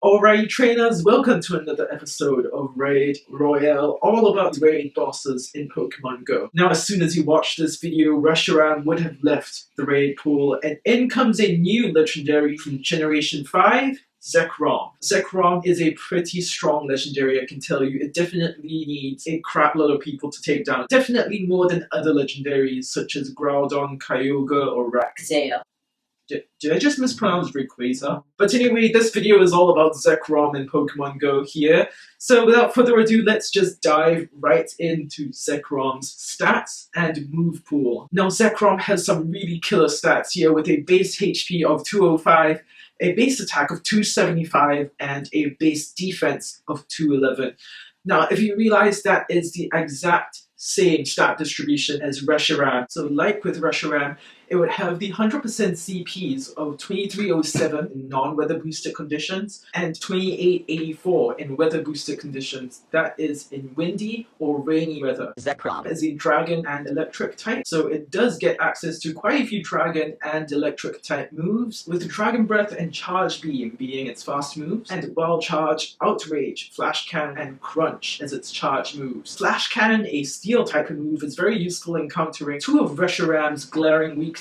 Alright trainers, welcome to another episode of Raid Royale, all about raid bosses in Pokemon Go. Now as soon as you watch this video, Reshiram would have left the raid pool and in comes a new legendary from Generation 5, Zekrom. Zekrom is a pretty strong legendary, I can tell you. It definitely needs a crap load of people to take down. Definitely more than other legendaries such as Groudon, Kyogre, or Rakzeo. Did I just mispronounce Rayquaza? But anyway, this video is all about Zekrom and Pokemon Go here. So without further ado, let's just dive right into Zekrom's stats and move pool. Now Zekrom has some really killer stats here with a base HP of 205, a base attack of 275, and a base defense of 211. Now if you realize that is the exact same stat distribution as Reshiram. So like with Reshiram, it would have the 100% CPs of 2307 in non-weather boosted conditions and 2884 in weather boosted conditions. That is in windy or rainy weather. Zekrom is a dragon and electric type, so it does get access to quite a few dragon and electric type moves, with Dragon Breath and Charge Beam being its fast moves, and Wild Charge, Outrage, Flash Cannon, and Crunch as its charge moves. Flash Cannon, a steel type of move, is very useful in countering two of Reshiram's glaring weaknesses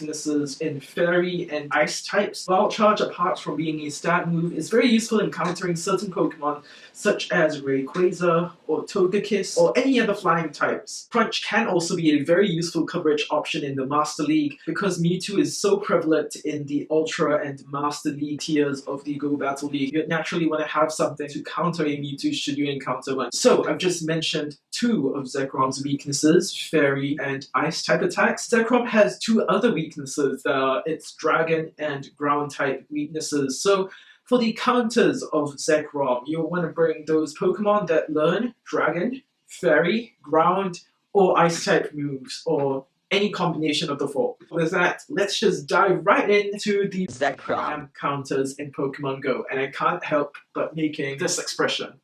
in Fairy and Ice types. Wild Charge, apart from being a stat move, is very useful in countering certain Pokemon such as Rayquaza or Togekiss or any other flying types. Crunch can also be a very useful coverage option in the Master League because Mewtwo is so prevalent in the Ultra and Master League tiers of the Go Battle League. You naturally want to have something to counter a Mewtwo should you encounter one. So I've just mentioned two of Zekrom's weaknesses, Fairy and Ice type attacks. Zekrom has two other weaknesses that are its Dragon and Ground type weaknesses. So for the counters of Zekrom, you'll want to bring those Pokemon that learn Dragon, Fairy, Ground, or Ice-type moves, or any combination of the four. With that, let's just dive right into the Zekrom counters in Pokemon Go, and I can't help but making this expression.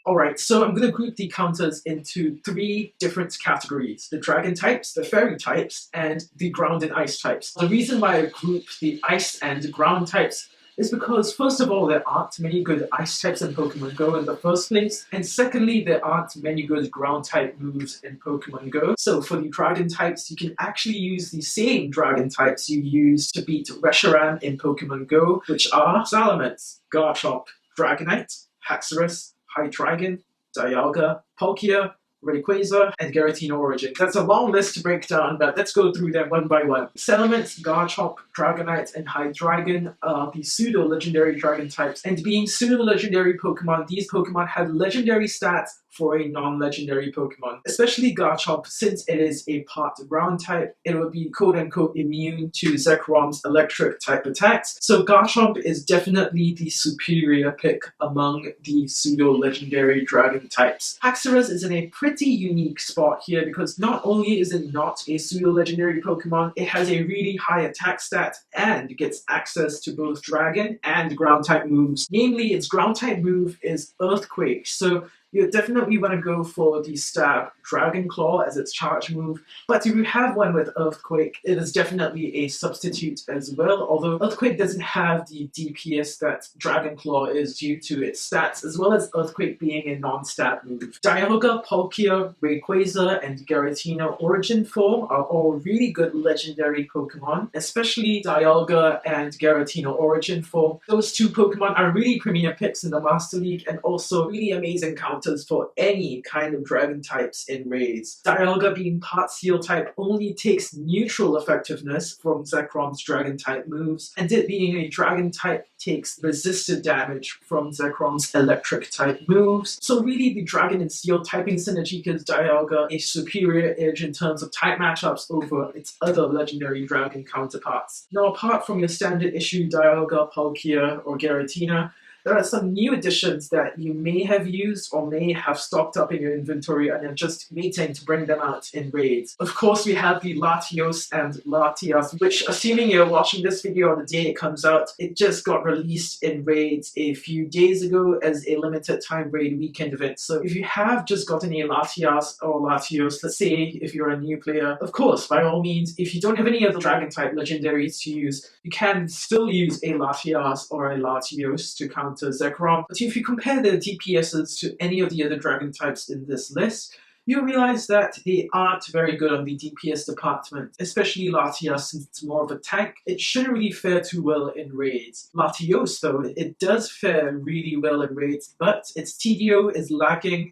Alright, so I'm going to group the counters into three different categories: the Dragon types, the Fairy types, and the Ground and Ice types. The reason why I group the Ice and Ground types is because, first of all, there aren't many good Ice types in Pokemon Go in the first place, and secondly, there aren't many good Ground type moves in Pokemon Go. So for the Dragon types, you can actually use the same Dragon types you use to beat Reshiram in Pokemon Go, which are Salamence, Garchomp, Dragonite, Haxorus, Hydreigon, Dialga, Palkia, Rayquaza, and Giratina Origin. That's a long list to break down, but let's go through them one by one. Salamence, Garchomp, Dragonite, and Hydreigon are the pseudo-legendary dragon types, and being pseudo-legendary Pokemon, these Pokemon have legendary stats for a non-legendary Pokemon. Especially Garchomp, since it is a part ground type, it would be quote-unquote immune to Zekrom's electric type attacks, so Garchomp is definitely the superior pick among the pseudo-legendary dragon types. Haxorus is in a pretty unique spot here because not only is it not a pseudo-legendary Pokemon, it has a really high attack stat and gets access to both dragon and ground type moves. Namely, its ground type move is Earthquake, so you definitely want to go for the stab Dragon Claw as its charge move, but if you have one with Earthquake, it is definitely a substitute as well, although Earthquake doesn't have the DPS that Dragon Claw is due to its stats, as well as Earthquake being a non-stat move. Dialga, Palkia, Rayquaza, and Giratina Origin form are all really good legendary Pokemon, especially Dialga and Giratina Origin form. Those two Pokemon are really premier picks in the Master League and also really amazing counters for any kind of dragon types in raids. Dialga, being part steel type, only takes neutral effectiveness from Zekrom's dragon type moves, and it being a dragon type takes resisted damage from Zekrom's electric type moves. So really the dragon and steel typing synergy gives Dialga a superior edge in terms of type matchups over its other legendary dragon counterparts. Now apart from your standard issue Dialga, Palkia, or Giratina, there are some new additions that you may have used or may have stocked up in your inventory and are just waiting to bring them out in raids. Of course, we have the Latios and Latias, which, assuming you're watching this video on the day it comes out, it just got released in raids a few days ago as a limited time raid weekend event. So if you have just gotten a Latias or Latios, let's say if you're a new player, of course, by all means, if you don't have any other dragon type legendaries to use, you can still use a Latias or a Latios to counter counter Zekrom. But if you compare their DPSs to any of the other dragon types in this list, you realize that they aren't very good on the DPS department, especially Latias since it's more of a tank. It shouldn't really fare too well in raids. Latios though, it does fare really well in raids, but its TDO is lacking.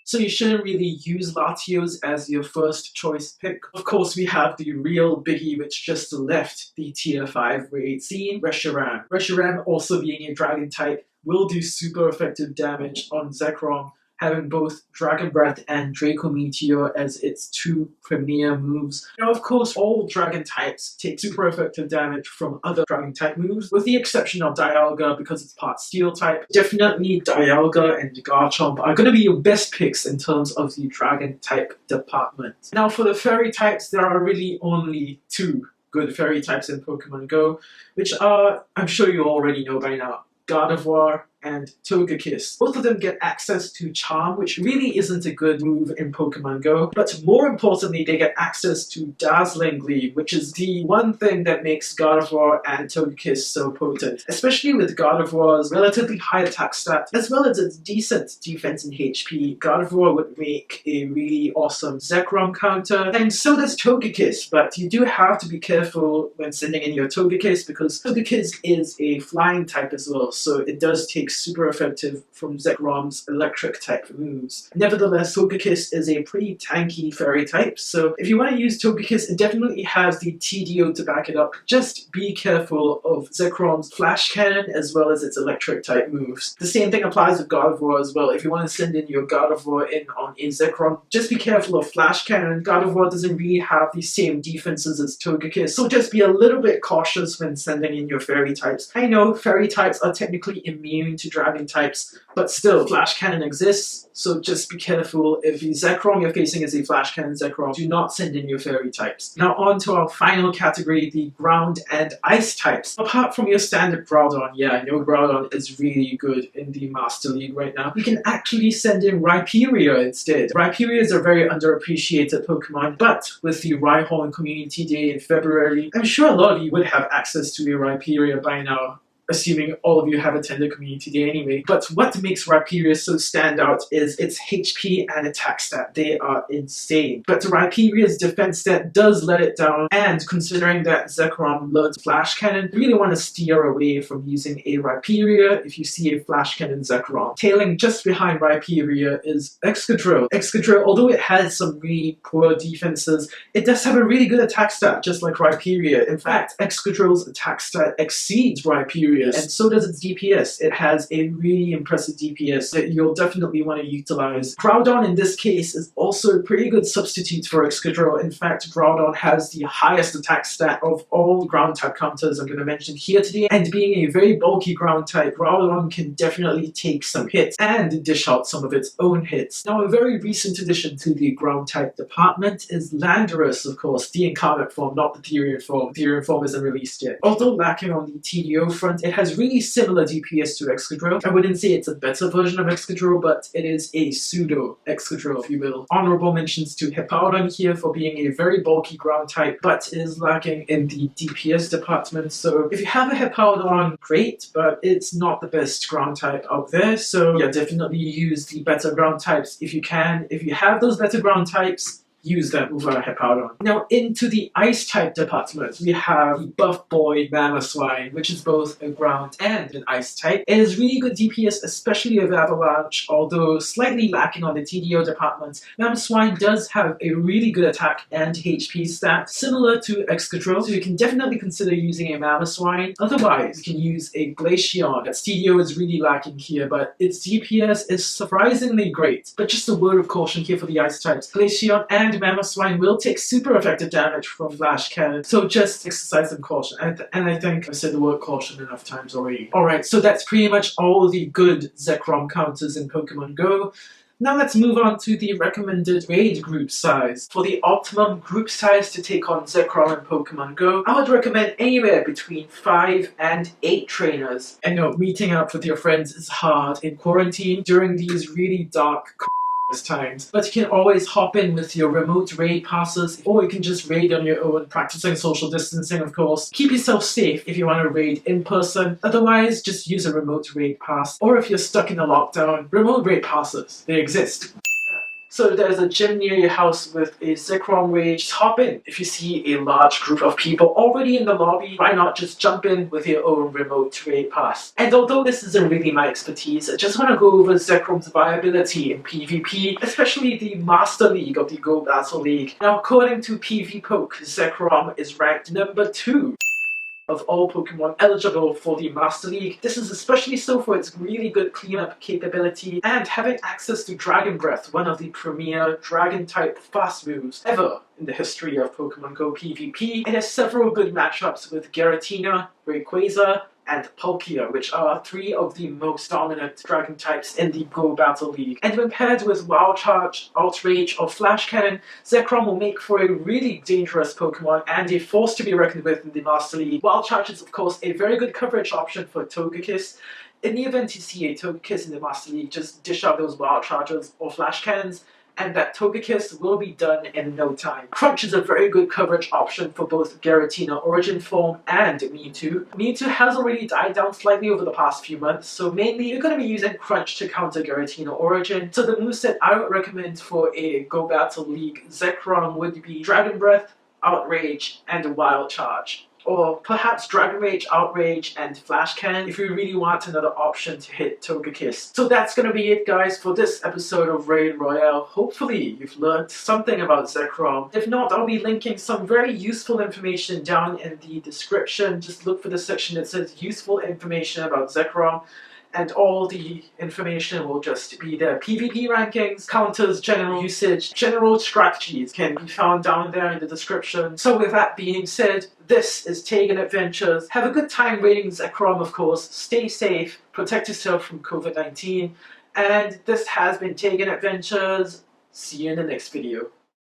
So you shouldn't really use Latios as your first choice pick. Of course, we have the real biggie which just left the tier 5 raid scene, Reshiram. Reshiram, also being a dragon type, will do super effective damage on Zekrom, having both Dragon Breath and Draco Meteor as its two premier moves. Now, of course, all dragon types take super effective damage from other dragon type moves, with the exception of Dialga because it's part steel type. Definitely Dialga and Garchomp are going to be your best picks in terms of the dragon type department. Now, for the fairy types, there are really only two good fairy types in Pokemon Go, which are, I'm sure you already know by now, Gardevoir and Togekiss. Both of them get access to Charm, which really isn't a good move in Pokemon Go, but more importantly, they get access to Dazzling Gleam, which is the one thing that makes Gardevoir and Togekiss so potent, especially with Gardevoir's relatively high attack stat, as well as its decent defense and HP. Gardevoir would make a really awesome Zekrom counter, and so does Togekiss, but you do have to be careful when sending in your Togekiss, because Togekiss is a flying type as well, so it does take super effective from Zekrom's electric type moves. Nevertheless, Togekiss is a pretty tanky fairy type, so if you want to use Togekiss, it definitely has the TDO to back it up. Just be careful of Zekrom's Flash Cannon as well as its electric type moves. The same thing applies with Gardevoir as well. If you want to send in your Gardevoir in on a Zekrom, just be careful of Flash Cannon. Gardevoir doesn't really have the same defenses as Togekiss, so just be a little bit cautious when sending in your fairy types. I know fairy types are technically immune to dragon types, but still, Flash Cannon exists, so just be careful. If the Zekrom you're facing is a Flash Cannon Zekrom, do not send in your fairy types. Now on to our final category, the ground and ice types. Apart from your standard Groudon, yeah, I know Groudon is really good in the Master League right now, you can actually send in Rhyperior instead. Rhyperior is a very underappreciated Pokemon, but with the Rhyhorn Community Day in February, I'm sure a lot of you would have access to a Rhyperior by now, assuming all of you have attended Community Day anyway. But what makes Rhyperior so stand out is its HP and attack stat. They are insane. But Rhyperior's defense stat does let it down, and considering that Zekrom learns Flash Cannon, you really want to steer away from using a Rhyperior if you see a Flash Cannon Zekrom. Tailing just behind Rhyperior is Excadrill. Excadrill, although it has some really poor defenses, it does have a really good attack stat, just like Rhyperior. In fact, Excadrill's attack stat exceeds Rhyperior, and so does its DPS. It has a really impressive DPS that you'll definitely want to utilize. Groudon in this case is also a pretty good substitute for Excadrill. In fact, Groudon has the highest attack stat of all ground type counters I'm going to mention here today, and being a very bulky ground type, Groudon can definitely take some hits and dish out some of its own hits. Now, a very recent addition to the ground type department is Landorus, of course, the incarnate form, not the Therian form. Therian form isn't released yet. Although lacking on the TDO front, it has really similar DPS to Excadrill. I wouldn't say it's a better version of Excadrill, but it is a pseudo Excadrill, if you will. Honorable mentions to Hippowdon here for being a very bulky ground type, but is lacking in the DPS department. So if you have a Hippowdon, great, but it's not the best ground type out there. So yeah, definitely use the better ground types if you can. If you have those better ground types, use them over Hippowdon. Now into the ice type department, we have Buff Boy Mamoswine, which is both a ground and an ice type. It has really good DPS, especially with Avalanche, although slightly lacking on the TDO department. Mamoswine does have a really good attack and HP stat, similar to Excadrill, so you can definitely consider using a Mamoswine. Otherwise, you can use a Glaceon. Its TDO is really lacking here, but its DPS is surprisingly great. But just a word of caution here for the ice types. Glaceon and Mamoswine will take super effective damage from Flash Cannon, so just exercise some caution. And I think I've said the word caution enough times already. Alright, so that's pretty much all the good Zekrom counters in Pokemon Go. Now let's move on to the recommended raid group size. For the optimum group size to take on Zekrom in Pokemon Go, I would recommend anywhere between 5 and 8 trainers. I know, meeting up with your friends is hard in quarantine during these really dark times, but you can always hop in with your remote raid passes, or you can just raid on your own, practicing social distancing of course. Keep yourself safe if you want to raid in person, otherwise just use a remote raid pass, or if you're stuck in a lockdown, remote raid passes, they exist. So there's a gym near your house with a Zekrom raid, just hop in. If you see a large group of people already in the lobby, why not just jump in with your own remote raid pass? And although this isn't really my expertise, I just want to go over Zekrom's viability in PvP, especially the Master League of the Go Battle League. Now according to PvPoke, Zekrom is ranked number 2 of all Pokemon eligible for the Master League. This is especially so for its really good cleanup capability and having access to Dragon Breath, one of the premier Dragon-type fast moves ever in the history of Pokemon Go PvP. It has several good matchups with Giratina, Rayquaza, and Palkia, which are 3 of the most dominant Dragon types in the Go Battle League. And when paired with Wild Charge, Outrage, or Flash Cannon, Zekrom will make for a really dangerous Pokemon and a force to be reckoned with in the Master League. Wild Charge is of course a very good coverage option for Togekiss. In the event you see a Togekiss in the Master League, just dish out those Wild Charges or Flash Cannons, and that Togekiss will be done in no time. Crunch is a very good coverage option for both Giratina Origin Form and Mewtwo. Mewtwo has already died down slightly over the past few months, so mainly you're going to be using Crunch to counter Giratina Origin. So the moveset I would recommend for a Go Battle League Zekrom would be Dragon Breath, Outrage, and Wild Charge. Or perhaps Dragon Rage, Outrage, and Flash Cannon if you really want another option to hit Togekiss. So that's gonna be it guys for this episode of Raid Royale. Hopefully you've learned something about Zekrom. If not, I'll be linking some very useful information down in the description. Just look for the section that says useful information about Zekrom. And all the information will just be there. PvP rankings, counters, general usage, general strategies can be found down there in the description. So with that being said, this is TaeganAdventures. Have a good time raiding Zekrom of course, stay safe, protect yourself from COVID-19, and this has been TaeganAdventures. See you in the next video.